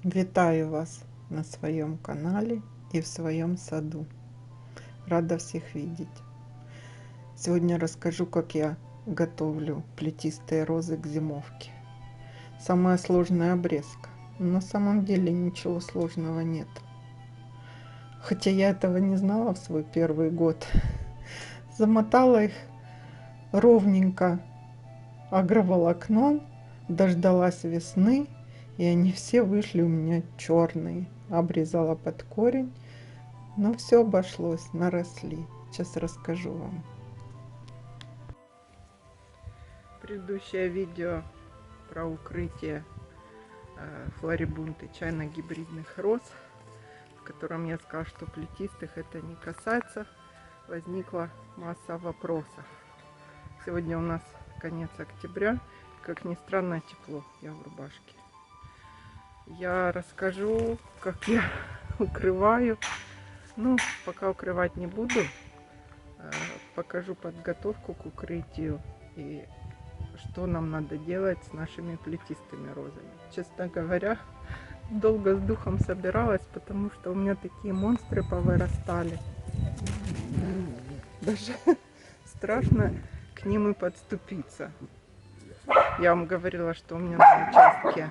Вітаю вас на своем канале и в своем саду. Рада всех видеть. Сегодня расскажу, как я готовлю плетистые розы к зимовке. Самая сложная обрезка. Но на самом деле ничего сложного нет. Хотя я этого не знала в свой первый год. Замотала их ровненько агроволокном, дождалась весны, и они все вышли у меня черные. Обрезала под корень, но все обошлось, наросли. Сейчас расскажу вам. Предыдущее видео про укрытие флорибунты чайно-гибридных роз, в котором я сказала, что плетистых это не касается, возникла масса вопросов. Сегодня у нас конец октября, как ни странно, тепло, я в рубашке. Я расскажу, как я укрываю. Ну, пока укрывать не буду, покажу подготовку к укрытию и что нам надо делать с нашими плетистыми розами. Честно говоря, долго с духом собиралась, потому что у меня такие монстры повырастали. Даже страшно к ним и подступиться. Я вам говорила, что у меня на участке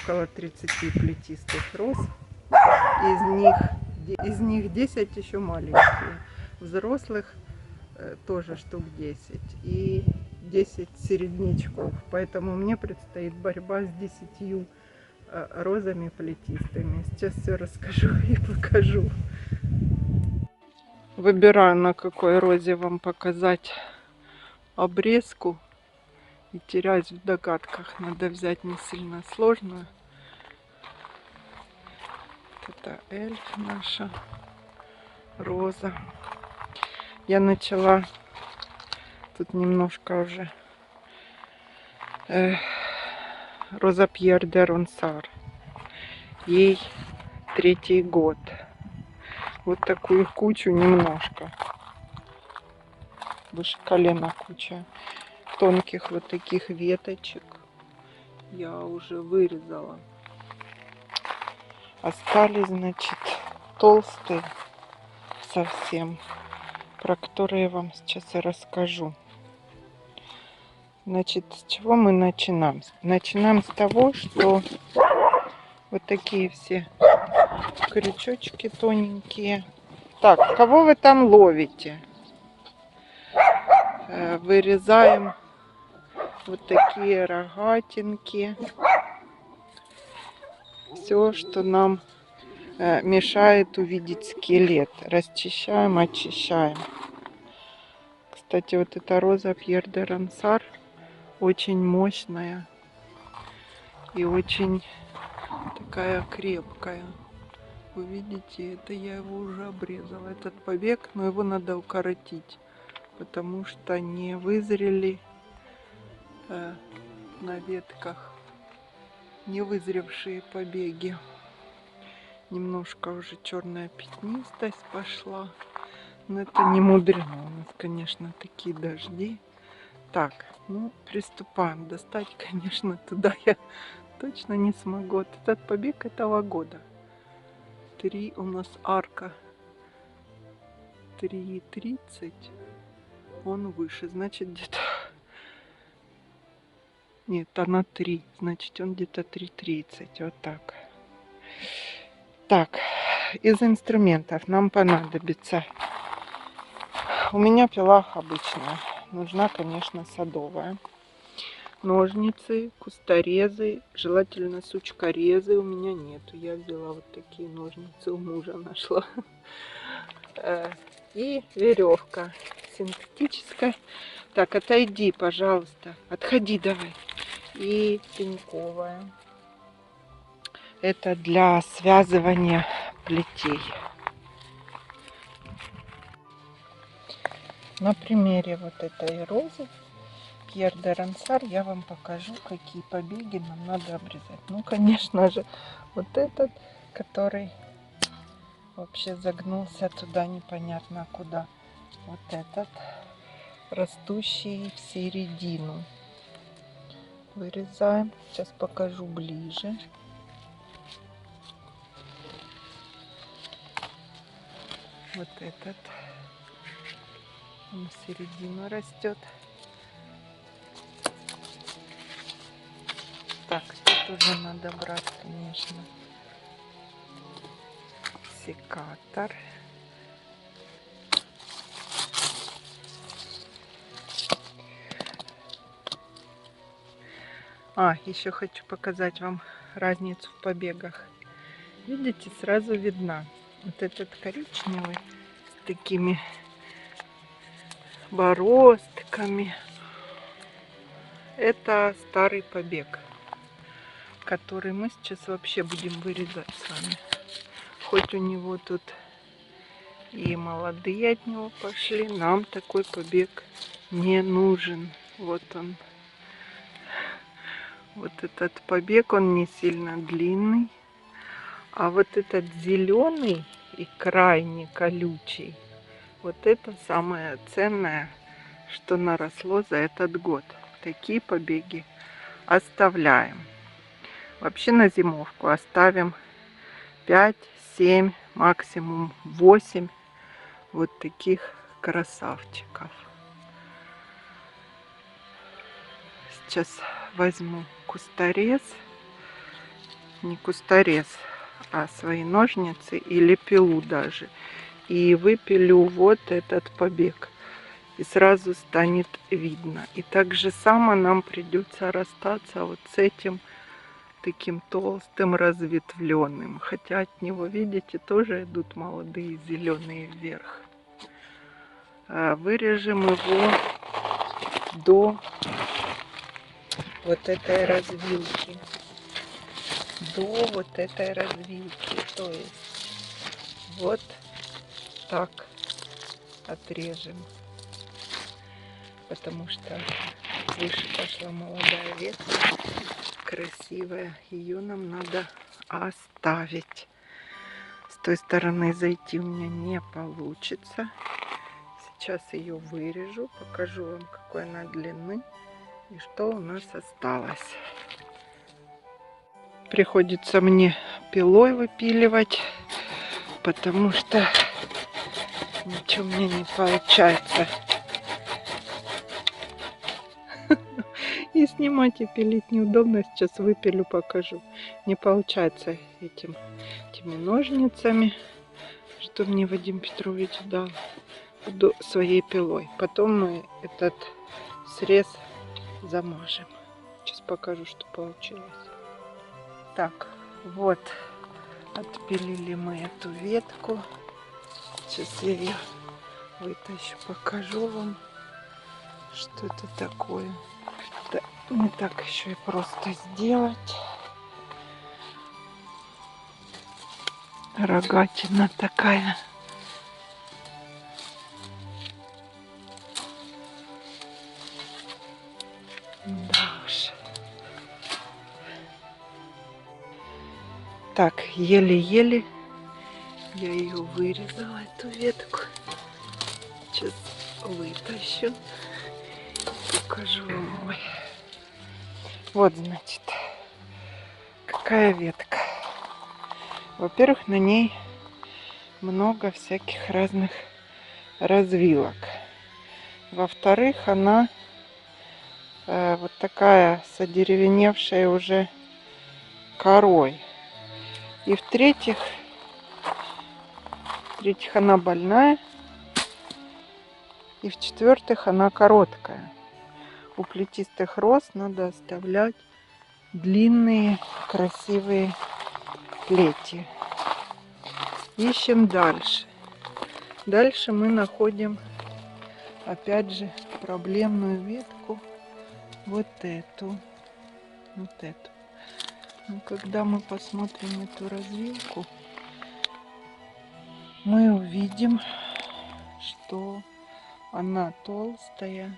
около 30 плетистых роз. Из них 10 еще маленькие. Взрослых тоже штук 10. И 10 середнячков. Поэтому мне предстоит борьба с 10 розами плетистыми. Сейчас все расскажу и покажу. Выбираю, на какой розе вам показать обрезку. И теряюсь в догадках. Надо взять не сильно сложную. Это эльф наша роза. Я начала тут немножко уже роза Пьер де Ронсар. Ей 3-й год. Вот такую кучу немножко. Выше колена куча тонких вот таких веточек. Я уже вырезала. Остались, значит, толстые совсем, про которые я вам сейчас и расскажу. Значит, с чего мы начинаем? Начинаем с того, что вот такие все крючочки тоненькие. Так, кого вы там ловите? Вырезаем вот такие рогатинки. Все, что нам мешает увидеть скелет. Расчищаем, очищаем. Кстати, вот эта роза Пьер де Ронсар очень мощная и очень такая крепкая. Вы видите, это я его уже обрезала, этот побег, но его надо укоротить, потому что не вызрели на ветках не вызревшие побеги. Немножко уже черная пятнистость пошла, но это не мудрено. У нас, конечно, такие дожди. Так, ну, приступаем. Достать, конечно, туда я точно не смогу. Вот этот побег этого года. 3 у нас арка. 3,30. Он выше, значит, где-то... Нет, она 3. Значит, он где-то 3,30. Вот так. Так, из инструментов нам понадобится... У меня пила обычная. Нужна, конечно, садовая. Ножницы, кусторезы, желательно сучкорезы. У меня нету. Я взяла вот такие ножницы, у мужа нашла. И веревка синтетическая. Так, отойди, пожалуйста. Отходи давай. И пеньковая. Это для связывания плетей. На примере вот этой розы Пьер де Ронсар я вам покажу, какие побеги нам надо обрезать. Ну, конечно же, вот этот, который вообще загнулся туда непонятно куда. Вот этот, растущий в середину. Вырезаем. Сейчас покажу ближе. Вот этот. Он в середину растет. Так, тут уже надо брать, конечно, секатор. Еще хочу показать вам разницу в побегах. Видите, сразу видна. Вот этот коричневый с такими бороздками. Это старый побег, который мы сейчас вообще будем вырезать с вами. Хоть у него тут и молодые от него пошли, нам такой побег не нужен. Вот он. Вот этот побег, он не сильно длинный. А вот этот зеленый и крайне колючий, вот это самое ценное, что наросло за этот год. Такие побеги оставляем. Вообще на зимовку оставим 5, 7, максимум 8 вот таких красавчиков. Сейчас возьму кусторез, не кусторез, а свои ножницы или пилу даже, и выпилю вот этот побег, и сразу станет видно. И так же само нам придется расстаться вот с этим таким толстым разветвленным, хотя от него, видите, тоже идут молодые зеленые вверх. Вырежем его до вот этой развилки, до вот этой развилки, то есть вот так отрежем, потому что выше пошла молодая ветка, красивая, ее нам надо оставить. С той стороны зайти у меня не получится. Сейчас ее вырежу, покажу вам, какой она длины и что у нас осталось. Приходится мне пилой выпиливать, потому что ничего у меня не получается. И снимать и пилить неудобно. Сейчас выпилю, покажу. Не получается этими ножницами, что мне Вадим Петрович дал, своей пилой. Потом мы этот срез замажем. Сейчас покажу, что получилось. Так, вот отпилили мы эту ветку. Сейчас я ее вытащу, покажу вам, что это такое. Это не так еще и просто сделать. Рогатина такая. Да уж. Так, еле-еле я ее вырезала, эту ветку. Сейчас вытащу. Покажу вам. Ой. Вот, значит, какая ветка. Во-первых, на ней много всяких разных развилок. Во-вторых, она вот такая с одеревеневшей уже корой. И в-третьих, она больная. И в-четвертых, она короткая. У плетистых роз надо оставлять длинные красивые плети. Ищем дальше. Дальше мы находим опять же проблемную ветку. Вот эту. Вот эту. Но когда мы посмотрим эту развилку, мы увидим, что она толстая.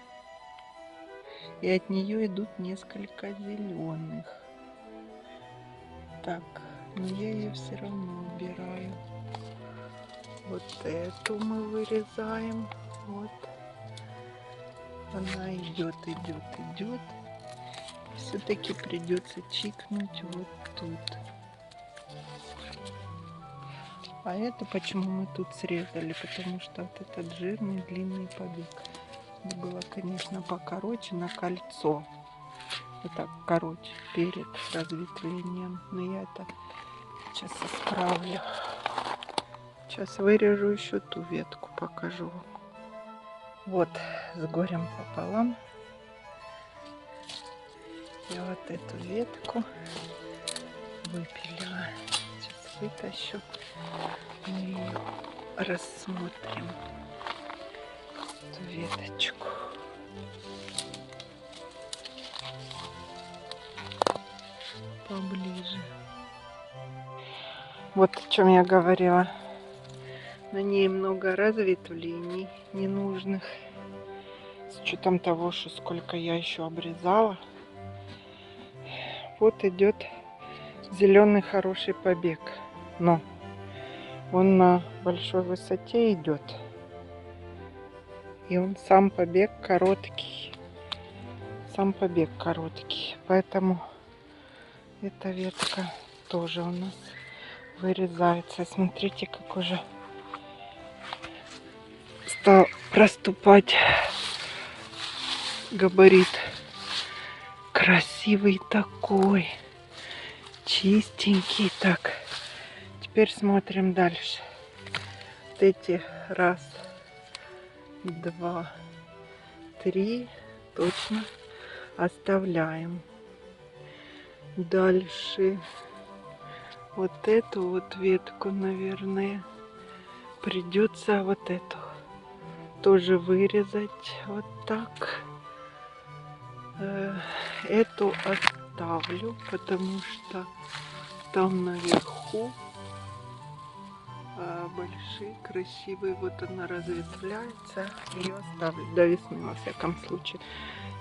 И от нее идут несколько зеленых. Так, но я ее все равно убираю. Вот эту мы вырезаем. Вот. Она идет, идет, идет. Все-таки придется чикнуть вот тут. А это почему мы тут срезали? Потому что вот этот жирный длинный побег. Было, конечно, покороче на кольцо. Вот так, короче, перед разветвлением. Но я это сейчас исправлю. Сейчас вырежу еще ту ветку, покажу вам. Вот, с горем пополам. Я вот эту ветку выпилила. Сейчас вытащу. Мы ее рассмотрим. Эту веточку. Поближе. Вот о чем я говорила. На ней много разветвлений ненужных. С учетом того, что сколько я еще обрезала. Вот идет зеленый хороший побег. Но он на большой высоте идет. И он сам побег короткий. Сам побег короткий. Поэтому эта ветка тоже у нас вырезается. Смотрите, как уже стал проступать габарит. Красивый такой. Чистенький. Так. Теперь смотрим дальше. Вот эти раз, два, три. Точно оставляем. Дальше. Вот эту вот ветку, наверное, придется вот эту тоже вырезать вот так. Эту оставлю, потому что там наверху большие, красивые. Вот она разветвляется. Ее оставлю до весны, во всяком случае.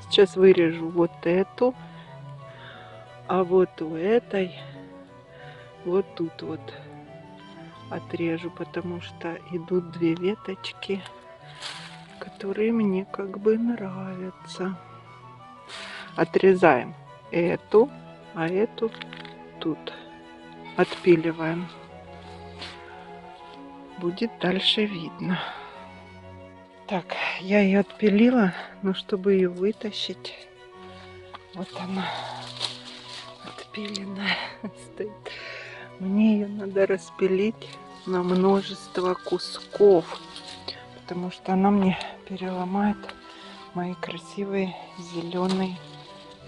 Сейчас вырежу вот эту. А вот у этой вот тут вот отрежу, потому что идут две веточки, которые мне как бы нравятся. Отрезаем эту, а эту тут отпиливаем. Будет дальше видно. Так, я ее отпилила, но чтобы ее вытащить, вот она отпиленная стоит. Мне ее надо распилить на множество кусков, потому что она мне переломает мои красивые зеленые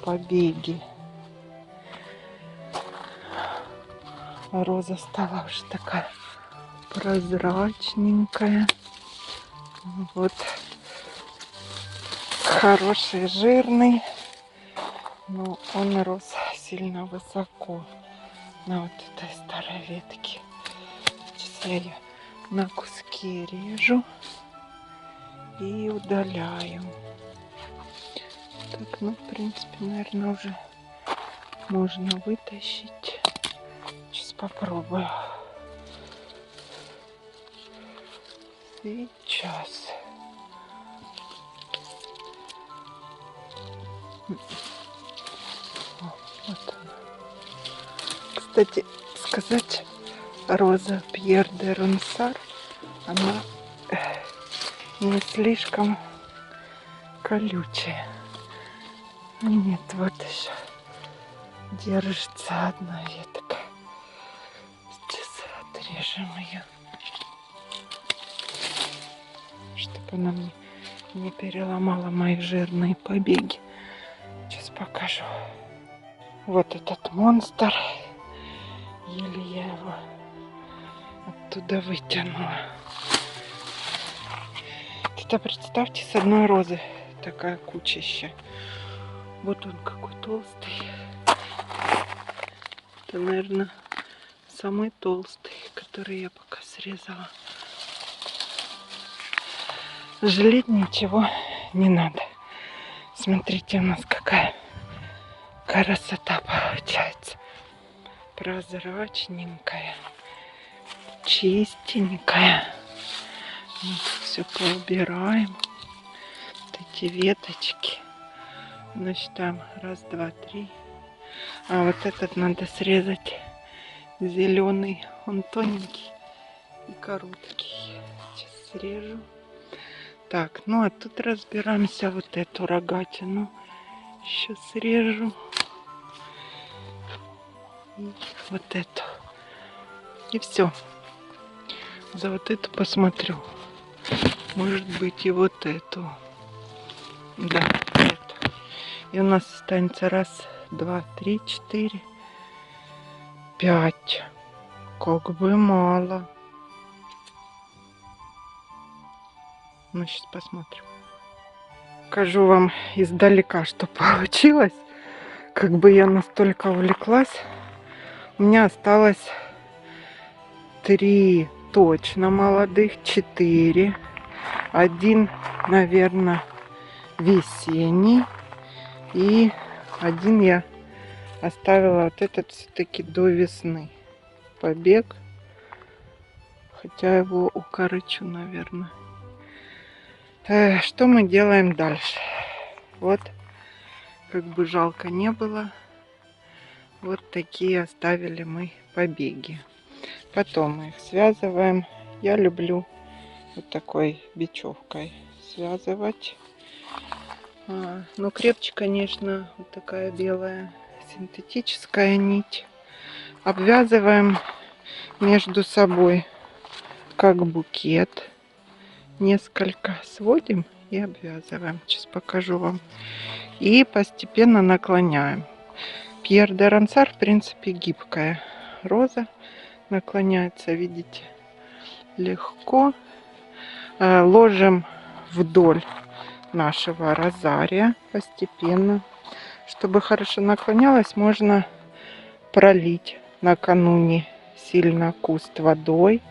побеги. Роза стала уже такая прозрачненькая. Вот хороший, жирный, но он рос сильно высоко на вот этой старой ветке. Сейчас я ее на куски режу и удаляю. Так, ну, в принципе, наверное, уже можно вытащить. Сейчас попробую. Сейчас. О, вот она. Кстати, сказать, роза Пьер де Ронсар, она не слишком колючая. Нет, вот еще держится одна ветка. Сейчас отрежем ее, чтобы она мне не переломала мои жирные побеги. Сейчас покажу. Вот этот монстр. Еле я его оттуда вытянула. Это, представьте, с одной розы такая кучища. Вот он какой толстый. Это, наверное, самый толстый, который я пока срезала. Жалеть ничего не надо. Смотрите, у нас какая красота получается. Прозрачненькая, чистенькая. Вот все поубираем. Вот эти веточки. Значит, там раз, два, три. А вот этот надо срезать зеленый. Он тоненький. и короткий. Сейчас срежу. Так, ну а тут разбираемся вот эту рогатину. Сейчас срежу. И вот эту. И все. За вот эту посмотрю. Может быть и вот эту. Да, это. И у нас останется раз, два, три, 4, 5. Как бы мало. Ну, сейчас посмотрим. Покажу вам издалека, что получилось. Как бы я настолько увлеклась. У меня осталось 3 точно молодых, 4. 1, наверное, весенний. И 1 я оставила вот этот все-таки до весны. Побег. Хотя его укорочу, наверное. Что мы делаем дальше? Вот, как бы жалко не было, вот такие оставили мы побеги. Потом мы их связываем. Я люблю вот такой бечевкой связывать. Но крепче, конечно, вот такая белая синтетическая нить. Обвязываем между собой как букет. Несколько сводим и обвязываем. Сейчас покажу вам. И постепенно наклоняем. Пьер де Рансар, в принципе, гибкая роза. Наклоняется, видите, легко. Ложим вдоль нашего розария постепенно. Чтобы хорошо наклонялась, можно пролить накануне сильно куст водой.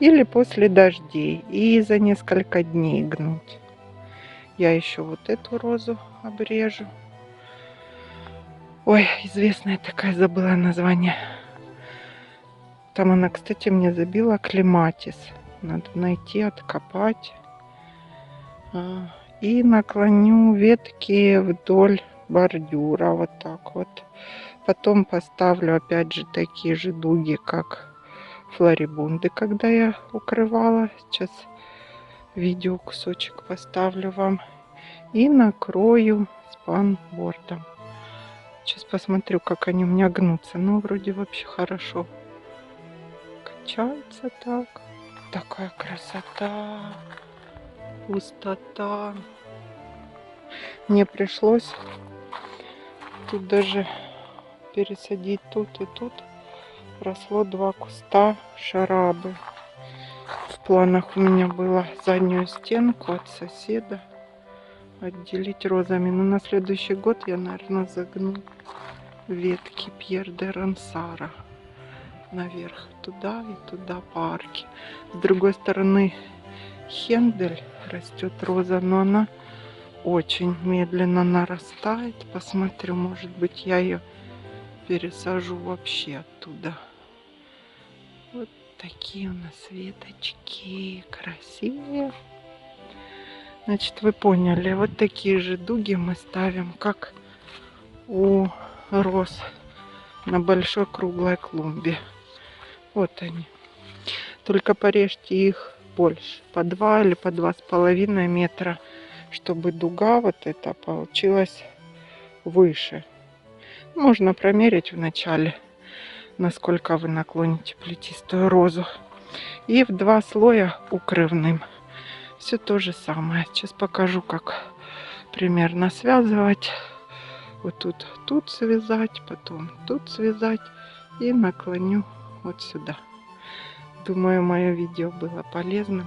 Или после дождей. И за несколько дней гнуть. Я еще вот эту розу обрежу. Ой, известная такая, забыла название. Там она, кстати, мне забила клематис. Надо найти, откопать. И наклоню ветки вдоль бордюра. Вот так вот. Потом поставлю опять же такие же дуги, как флорибунды, когда я укрывала. Сейчас видео кусочек поставлю вам. И накрою спанбордом. Сейчас посмотрю, как они у меня гнутся. Ну, вроде вообще хорошо. Качаются так. Такая красота. Пустота. Мне пришлось тут даже пересадить тут и тут. Росло 2 куста шарабы. В планах у меня было заднюю стенку от соседа отделить розами. Но на следующий год я, наверное, загну ветки Пьер де Рансара наверх. Туда и туда по арке. С другой стороны Хендель растет роза, но она очень медленно нарастает. Посмотрю, может быть, я ее пересажу вообще оттуда. Вот такие у нас веточки красивые. Значит, вы поняли, вот такие же дуги мы ставим, как у роз на большой круглой клумбе. Вот они. Только порежьте их больше, по 2 или по 2,5 метра, чтобы дуга вот эта получилась выше. Можно промерить вначале, насколько вы наклоните плетистую розу. И в 2 слоя укрывным. Все то же самое. Сейчас покажу, как примерно связывать. Вот тут связать, потом тут связать и наклоню вот сюда. Думаю, мое видео было полезным.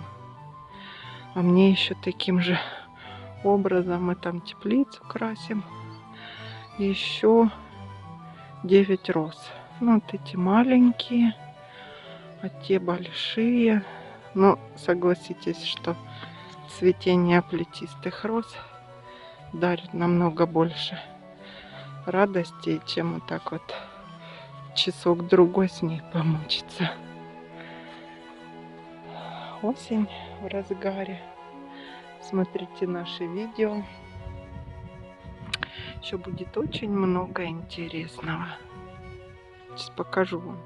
А мне еще таким же образом мы там теплицу красим. Еще 9 роз. Ну, вот эти маленькие, а те большие. Но согласитесь, что цветение плетистых роз дарит намного больше радости, чем вот так вот часок-другой с ней помучиться. Осень в разгаре. Смотрите наши видео. Еще будет очень много интересного. Сейчас покажу вам.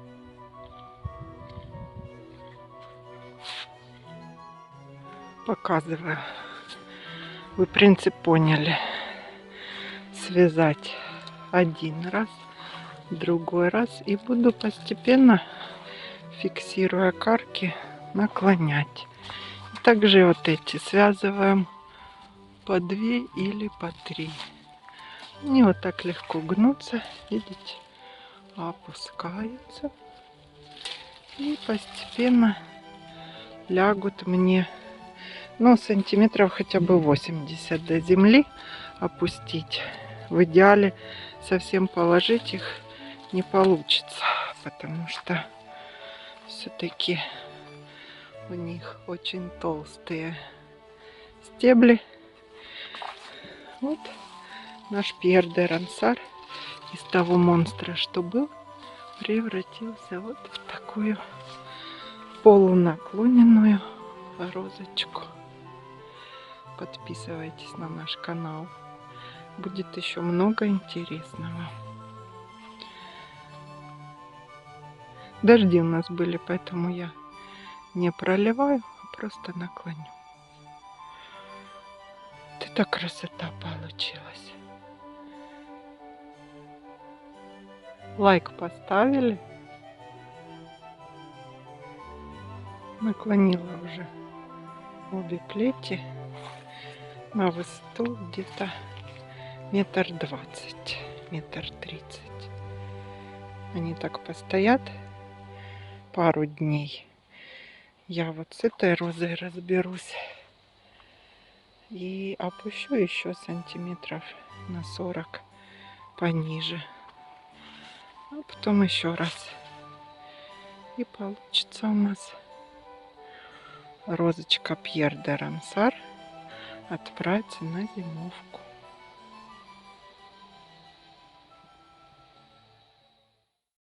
Показываю. Вы принцип поняли. Связать один раз, другой раз. И буду постепенно, фиксируя карки, наклонять. Также вот эти связываем по 2 или по 3. Они вот так легко гнутся, видите, опускаются. И постепенно лягут мне, ну, сантиметров хотя бы 80 до земли опустить. В идеале совсем положить их не получится, потому что все-таки у них очень толстые стебли. Вот наш Пьер де Рансар из того монстра, что был, превратился вот в такую полунаклоненную розочку. Подписывайтесь на наш канал. Будет еще много интересного. Дожди у нас были, поэтому я не проливаю, а просто наклоню. Вот эта красота получилась. Лайк поставили. Наклонила уже обе плети на высоту где-то 1,20 м, 1,30 м. Они так постоят пару дней. Я вот с этой розой разберусь и опущу еще сантиметров на 40 пониже. А потом еще раз. И получится у нас розочка Пьер де Рансар отправится на зимовку.